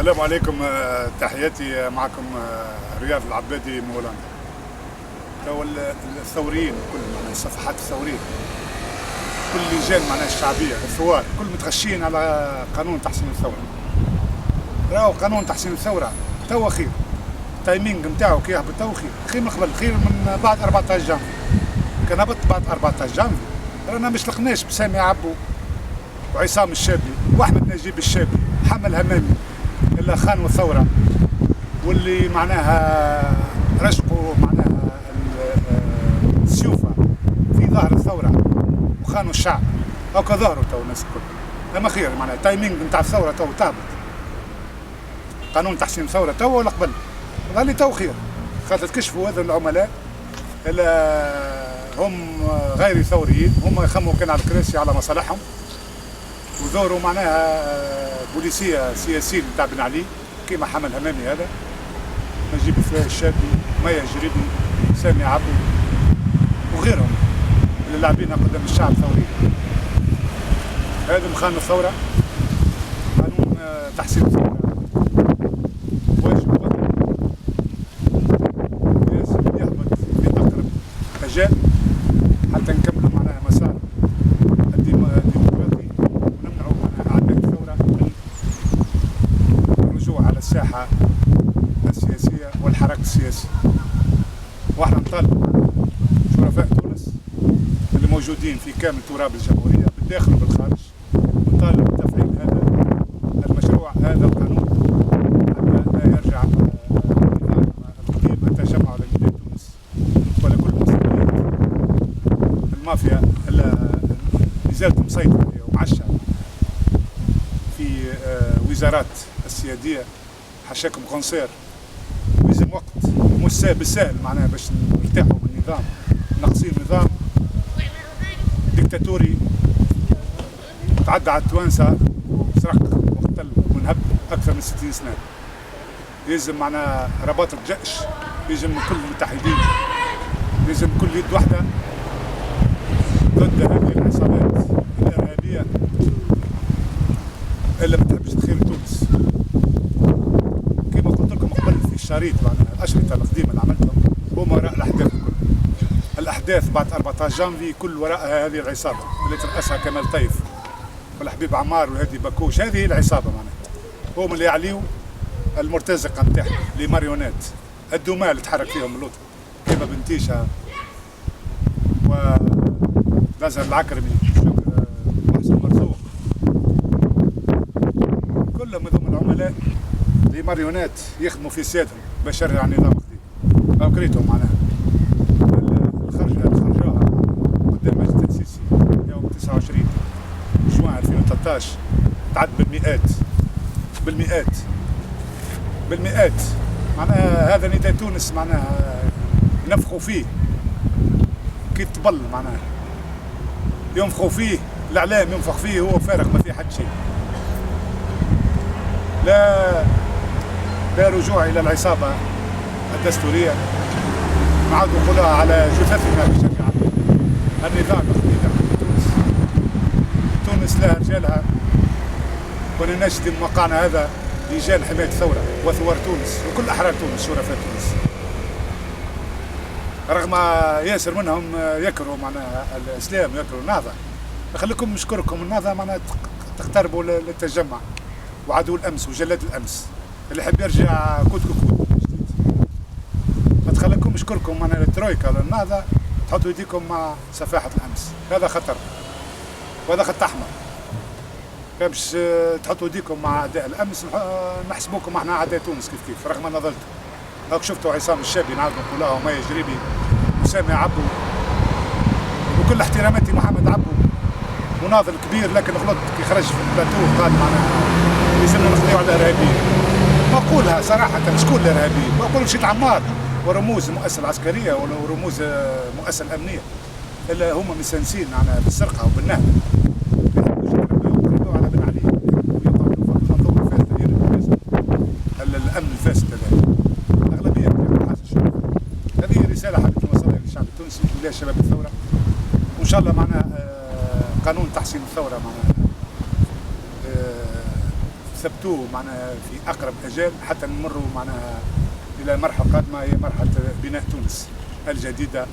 السلام عليكم. تحياتي معكم رياض العبادي من هولندا. تو الثوريين كل معناها الصفحات الثورية، كل اللجان معناها الشعبية الثوار كل متغشين على قانون تحسين الثورة. راهو قانون تحسين الثورة توا خير، التايمينغ نتاعو كي يهبط توا خير من قبل، خير من بعد 14 جانفي. كان هبط بعد 14 جانفي رانا مش لقناش بسامي عبو وعصام الشابي واحمد نجيب الشابي محمد همامي اللي خانوا الثورة واللي معناها رشقوا معناها السيوفة في ظهر الثورة وخانوا الشعب. هاكا ظهروا تو الناس الكل. لما خير معناها التايمينغ نتاع الثورة تو تهبط. قانون تحسين الثورة تو ولا قبل؟ قال لي تو خير، خاطر تكشفوا هذا العملاء اللي هم غير ثوريين، هم يخموا كان على الكراسي على مصالحهم وزوروا معناها بوليسيه سياسيين نتاع بن علي كيما حمل همامي هذا، نجيب فيه الشابي، ميا جريبي، سامي عبو وغيرهم اللي لاعبين قدام الشعب الثوري. هذا مخان الثوره، قانون تحسين الثوره واجب وطني لازم يهبط في اقرب مجال حتى نكملوا معناها مسار الديمقراطي ونمنعوا معناها اعداء الثوره من الرجوع على الساحه السياسيه والحراك السياسي. واحنا نطالب شرفاء تونس اللي موجودين في كامل تراب الجمهوريه بالداخل وبالخارج، نطالب بتفعيل هذا المشروع، هذا القانون، حتى لا يرجع النظام القديم التجمع على ميدان تونس ولا كل مسؤوليات المافيا اللي زالت مسيطرة ومعشة في وزارات السيادية. حشاكم قنصير لازم وقت مش بالسهل معناها باش نرتاحوا من النظام، ناقصين نظام ديكتاتوري تعدى على التوانسة، سرق وقتل ونهب أكثر من 60 سنة. لازم معناها رباط الجأش، لازم كل المتحدين، لازم كل يد واحدة ضد هذه العصابات الإرهابية اللي ما تحبش الخير لتونس. كما قلت لكم قبل في الشريط معناها الأشرطة القديمة اللي عملتهم هم وراء الأحداث الكل. الأحداث بعد 14 جانفي كل وراءها هذه العصابة اللي ترأسها كمال طيف والحبيب عمار وهادي باكوش. هذه هي العصابة معناها، هم اللي يعليوا المرتزقة نتاعهم اللي ماريونات الدماء اللي تحرك فيهم اللوطة كيما بنتيشة ولازم العكرمي وحسن مرزوق، كلهم هذوما العملاء اللي ماريونات يخدموا في سيادهم باش يرجع النظام القديم. أو كريتهم معناها خرجوها قدام مجلس التأسيسي يوم 29 جوان 2013 تعد بالمئات معناها. هذا نداء تونس معناها ينفخوا فيه كي تبل معناها، ينفخوا فيه الإعلام، ينفخ فيه هو فارغ ما فيه حد شيء. لا رجوع إلى العصابة الدستورية، نعاودوا نقولها على جثثنا بشكل عام. النظام الجديد في تونس لها رجالها، ونناشد موقعنا هذا لجان حماية الثورة وثوار تونس وكل أحرار تونس شرفاء تونس، رغم ياسر منهم يكرهوا معناها الإسلام يكرهوا النهضة. نخليكم نشكركم النهضة معناها تقتربوا للتجمع وعدو الأمس وجلاد الأمس اللي يحب يرجع كود جديد. ما تخليكم نشكركم معناها الترويكا للنهضة تحطوا يديكم مع سفاحة الأمس. هذا خطر وهذا خط أحمر. كان باش تحطوا يديكم مع أعداء الأمس نحسبوكم احنا أعداء تونس كيف رغم أن ظلتوا. هاك شفتوا عصام الشابي نعاودوا نقولوها وميا جريبي وسامي عبو، وكل احتراماتي محمد عبو مناضل كبير لكن غلط كي خرج في البلاتو قال معناها يلزمنا نقضيو على الإرهابيين. نقولها صراحة شكون الإرهابيين؟ ما نقولش عمار ورموز المؤسسة العسكرية ولا رموز المؤسسة الأمنية إلا هم مستانسين معناها بالسرقة وبالنهب. يقولوا على بن علي يقولوا المنظومة الفاسدة الأمن الفاسد هذا أغلبية كبيرة حسن الشرف. هذه رسالة حبيت نوصلها للشعب التونسي ولله شباب الثورة، وإن شاء الله معناها قانون تحسين الثورة معناها نثبتوه معناها في اقرب اجال حتى نمروا معناها الى مرحله قادمه هي مرحله بناء تونس الجديده